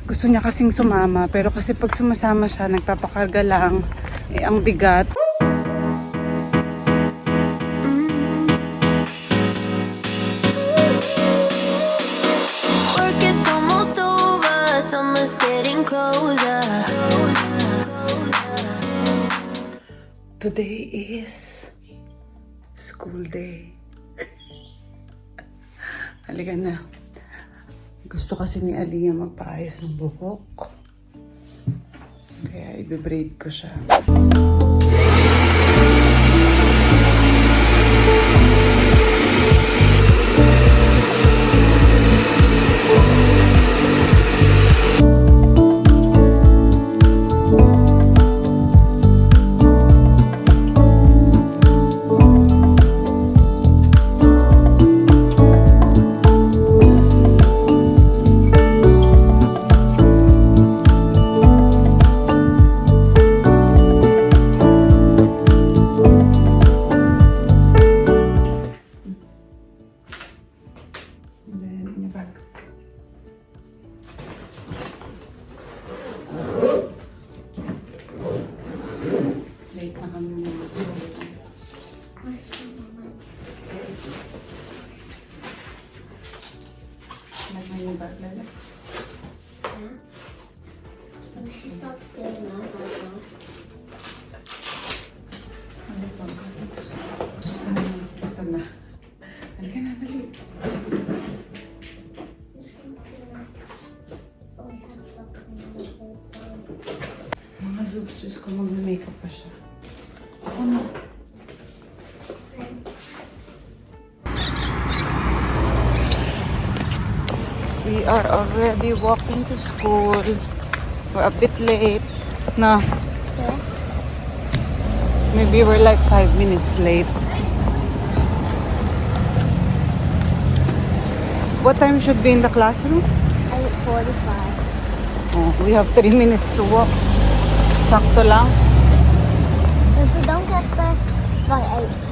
Gusto niya kasing sumama, pero kasi pag sumasama siya, nagpapakarga lang, eh ang bigat. Work is almost over, summer's getting closer. Today is school day. Halika na. Gusto kasi ni Aliyah magpaayos ng buhok. Kaya i-braid ko siya. Late na kami ng Zoom. Lagay yung bag, Lala. Ito na. Halika na, dali. Mga Zoobs, Diyos ko, mag-makeup pa siya. Ano? We are already walking to school. We're a bit late. No. Yeah. Maybe we're like 5 minutes late. What time should be in the classroom? 8:45. Oh, we have 3 minutes to walk. Sakto lang. If we don't get there by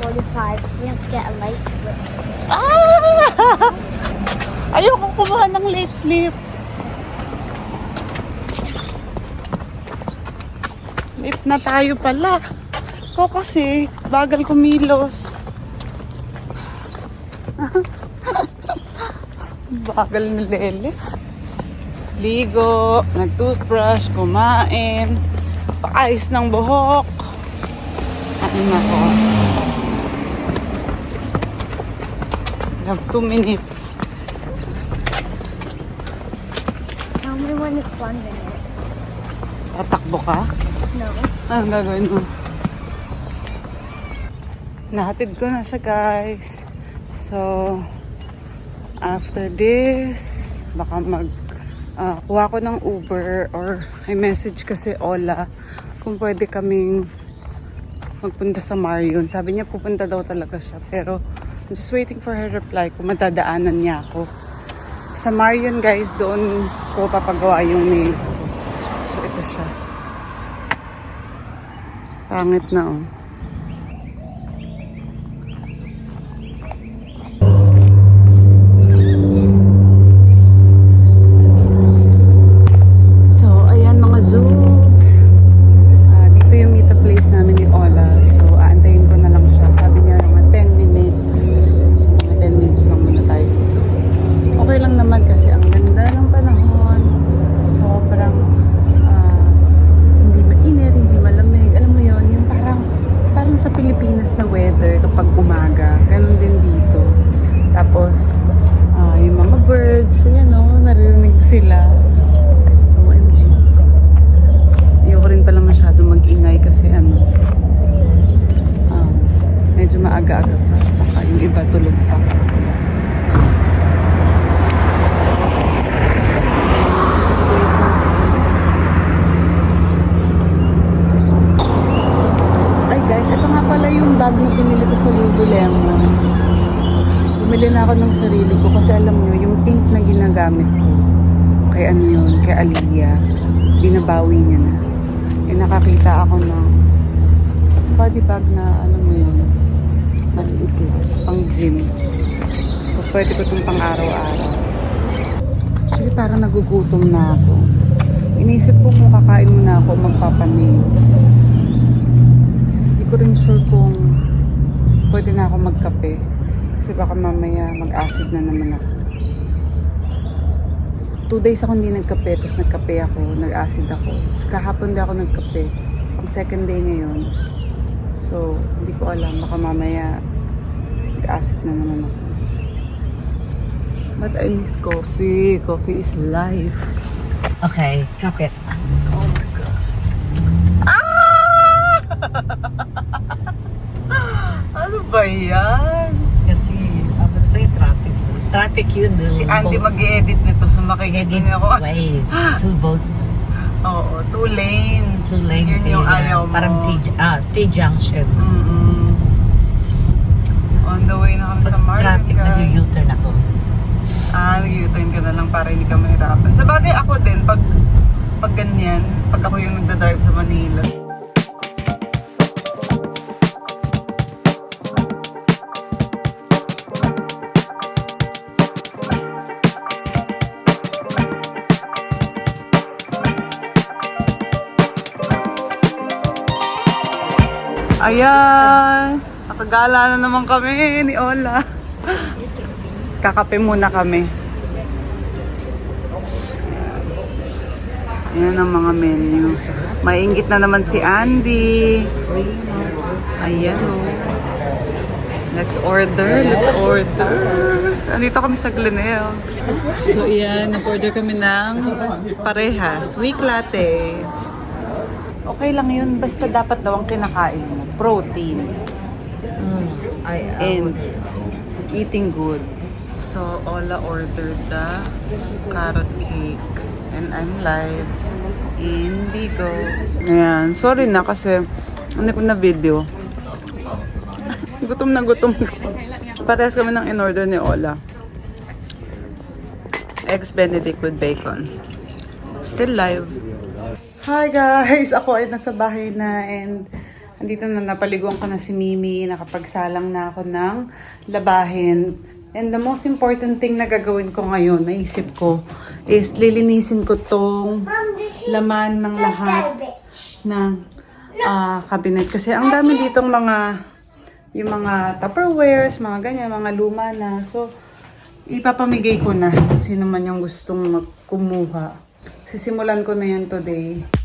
8:45, we have to get a late slip. Ah! Ayoko kumuha ng late sleep. Late na tayo pala. Ko kasi, bagal kumilos. Bagal ni Lele. Ligo, nag-toothbrush, kumain, paayos ng buhok. Ano na ko? We have 2 minutes. Tell me when it's 1 minute. Tatakbo ka? No. Anong gagawin mo? Nahatid ko na siya, guys. So, after this, baka kuha ko ng Uber or I message kasi Ola kung pwede kaming magpunta sa Marion. Sabi niya pupunta daw talaga siya. Pero, I'm just waiting for her reply kung madadaanan niya ako. Sa Marion, guys, doon ko papagawa yung nails ko. So, ito siya. Pangit na, oh. So, ayan mga Zoobs. Dito yung meet-up place namin ni Ola. So, aantayin ko na lang siya. Sabi niya mga 10 minutes. So, mga 10 minutes lang muna tayo dito. Okay lang naman kasi ang ganda ng panahon. Sobrang hindi mainit, hindi malamig. Alam mo yon, yung parang sa Pilipinas na weather kapag umaga. Ganun din dito. Tapos, yung mga birds, ayan o, naririnig sila. OMG. Ayoko rin pala masyado mag-ingay kasi medyo maaga-aga pa. Baka yung iba tulog pa. Ay guys, ito nga pala yung bag na pinili ko sa Lululemon. Bumili na ako ng sarili ko kasi alam nyo, yung pink na ginagamit ko, kay kay Aliyah, binabawi niya na. Nakakita ako ng body bag na, alam mo yun, maliit eh, pang gym. So, pwede ko itong pang araw-araw. Actually, parang nagugutom na ako. Inisip ko kung kakain muna ako, magpapanails. Hindi ko rin sure kung pwede na ako magkape. Kasi baka mamaya mag-acid na naman ako. 2 days ako hindi nagkape, tapos nagkape ako, nag-acid ako. Tapos kahapon din ako nagkape. Tapos pang second day ngayon. So, hindi ko alam, baka mamaya mag-acid na naman ako. But I miss coffee. Coffee is life. Okay, kapit. Oh my God. Ah! Ano ba yan? Kasi sabi ko sa'yo, traffic. Traffic yun. Si Andy mag-i-edit nito, so makikita niya ako. Wait, two boat. Oo, 2 lanes. Two lane. Yun yung ayaw mo. Parang T-junction. Mm-mm. On the way na kami sa Pag market. traffic, nag-U-turn ako. Nag-U-turn ka na lang para hindi ka mahirapan. Sa bagay ako din, pag ganyan, pag ako yung nagdadrive sa Manila. Ayan! Nakagala na naman kami ni Ola. Kakape muna kami. Ayan ang mga menu. Maingit na naman si Andy. Ayan o. Let's order. Let's order. Andito kami sa Glenelg. So ayan, nag-order kami ng parehas. Weak latte. Okay lang yun. Basta dapat daw ang kinakain mo. Protein. And eating good. So, Ola ordered the carrot cake. And I'm live. Indigo. Ayan. Sorry na kasi hindi ko na video. Gutom na gutom. Parehas kami ng in-order ni Ola. Eggs Benedict with bacon. Still live. Hi guys! Ako ay nasa bahay na and andito na napaliguan ko na si Mimi. Nakapagsalang na ako ng labahin. And the most important thing na gagawin ko ngayon, naisip ko, is lilinisin ko tong laman ng lahat ng cabinet. Kasi ang dami ditong yung mga Tupperwares, mga ganyan, mga luma na. So, ipapamigay ko na kung sino man yung gustong kumuha. Sisimulan ko na yan today.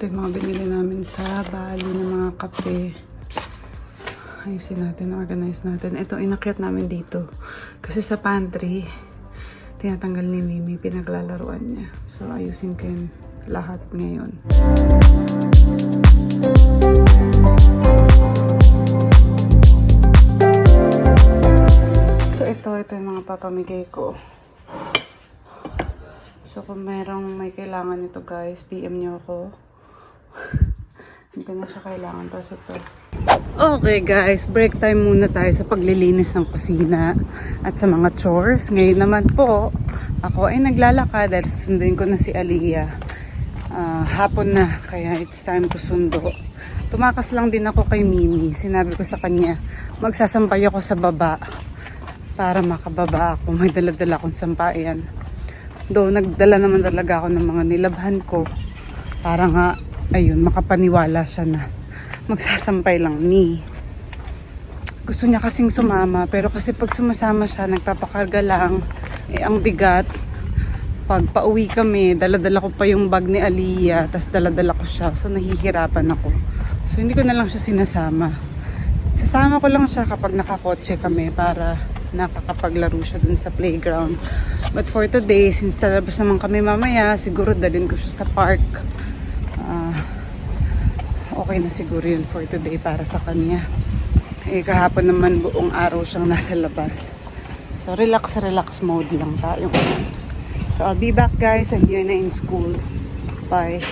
Ito yung mga binili namin sa Bali ng mga kape. Ayusin natin, organize natin. Ito, inakyat namin dito. Kasi sa pantry, tinatanggal ni Mimi, pinaglalaruan niya. So, ayusin ko yun lahat ngayon. So, ito yung mga papamigay ko. So, kung merong may kailangan nito guys, PM nyo ako. Hindi na siya kailangan. Tapos ito. Okay guys, break time muna tayo sa paglilinis ng kusina at sa mga chores. Ngayon naman po, ako ay naglalakad dahil susunduin ko na si Aliyah. Hapon na, kaya it's time to sundo. Tumakas lang din ako kay Mimi. Sinabi ko sa kanya, magsasampay ako sa baba para makababa ako. May dala-dala akong sampayan. Though, nagdala naman talaga ako ng mga nilabhan ko. Para nga, ayun, makapaniwala siya na magsasampay lang ni. Gusto niya kasing sumama, pero kasi pag sumasama siya, nagpapakarga lang. Ang bigat. Pag pauwi kami, dala-dala ko pa yung bag ni Aliyah, tas dala-dala ko siya. So, nahihirapan ako. So, hindi ko na lang siya sinasama. Sasama ko lang siya kapag nakakotse kami para nakakapaglaro siya dun sa playground. But for today, since talabas naman kami mamaya, siguro dalhin ko siya sa park. Okay na siguro yun for today para sa kanya. Kahapon naman buong araw siyang nasa labas. So relax mode lang tayo. So I'll be back guys. I'm here na in school. Bye.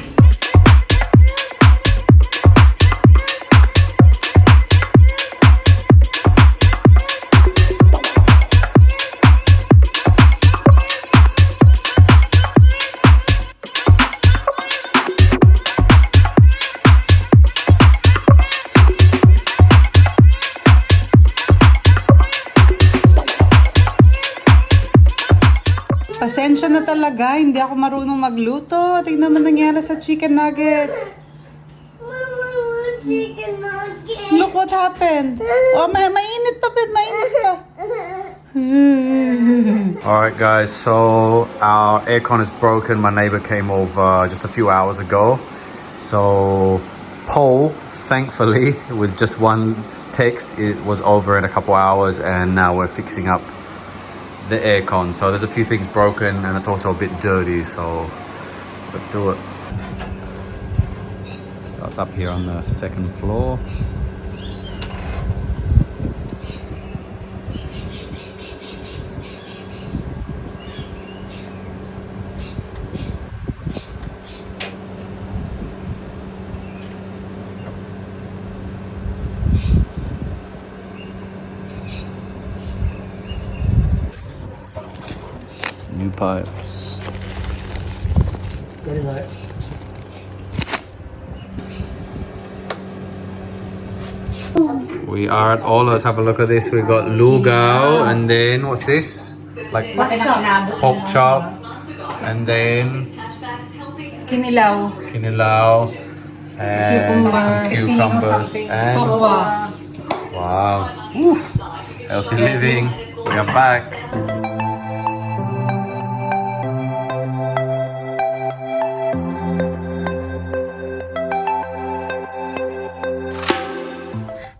Pasensya na talaga, hindi ako marunong magluto. Tingnan mo nangyari sa chicken nuggets. Mama, want chicken nugget. Look what happened. Oh, mainit pa, babe, mainit pa. Alright guys, so our aircon is broken. My neighbor came over just a few hours ago. So Paul, thankfully, with just one text, it was over in a couple hours and now we're fixing up the aircon. So there's a few things broken and it's also a bit dirty, so let's do it. That's up here on the second floor. New pipes. We are at Ola's. Have a look at this. We got lugao, and then what's this? Like pork chop, and then Kinilaw. kinilaw, and some cucumbers, and wow, healthy living. We are back.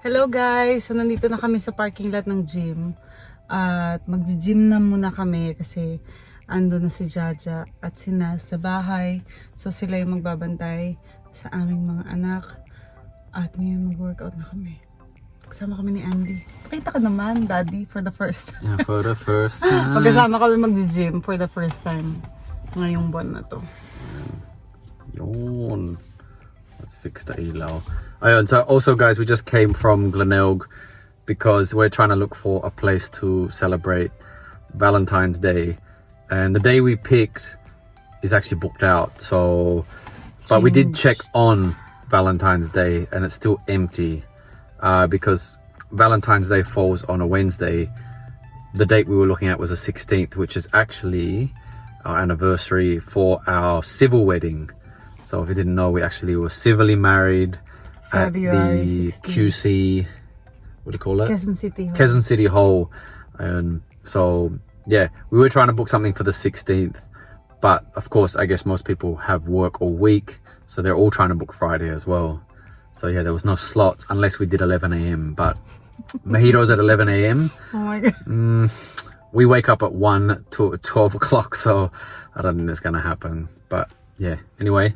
Hello guys! So nandito na kami sa parking lot ng gym. At mag-gym na muna kami kasi ando na si Jaja at si Nas sa bahay. So sila yung magbabantay sa aming mga anak. At ngayon mag-workout na kami. Kasama kami ni Andy. Pakita ka naman, Daddy, for the first time. Yeah, for the first time. Magkasama kami mag-gym for the first time ngayong buwan na to. Yawn. Let's fix the ilaw. And so also guys, we just came from Glenelg because we're trying to look for a place to celebrate Valentine's Day. And the day we picked is actually booked out. So, but we did check on Valentine's Day and it's still empty because Valentine's Day falls on a Wednesday. The date we were looking at was the 16th, which is actually our anniversary for our civil wedding. So if you didn't know, we actually were civilly married at February the 16th. QC, what do you call it? Quezon City Hall. Quezon City Hall. And so, yeah, we were trying to book something for the 16th. But of course, I guess most people have work all week. So they're all trying to book Friday as well. So yeah, there was no slots unless we did 11 a.m. But mojitos at 11 a.m. Oh my God. We wake up at 1 to 12 o'clock. So I don't think that's going to happen. But yeah, anyway,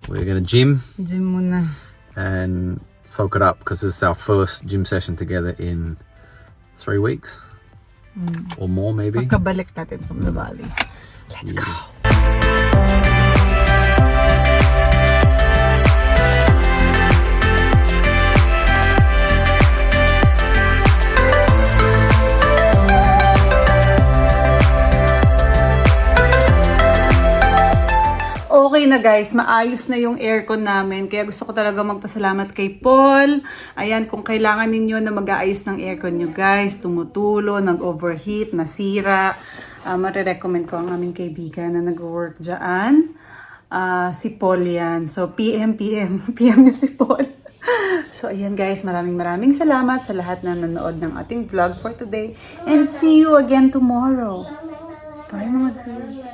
we're going to gym Gym muna. and soak it up because this is our first gym session together in 3 weeks or more maybe. Pagkabalik natin from the valley. Let's go! Okay na guys, maayos na yung aircon namin. Kaya gusto ko talaga magpasalamat kay Paul. Ayan, kung kailangan ninyo na mag-aayos ng aircon nyo guys, tumutulo, nag-overheat, nasira, marirecommend ko ang aming kaibigan na nag-work dyan. Si Paul yan. So, PM nyo si Paul. So, ayan guys, maraming salamat sa lahat na nanood ng ating vlog for today. And see you again tomorrow. Bye mga Zeus.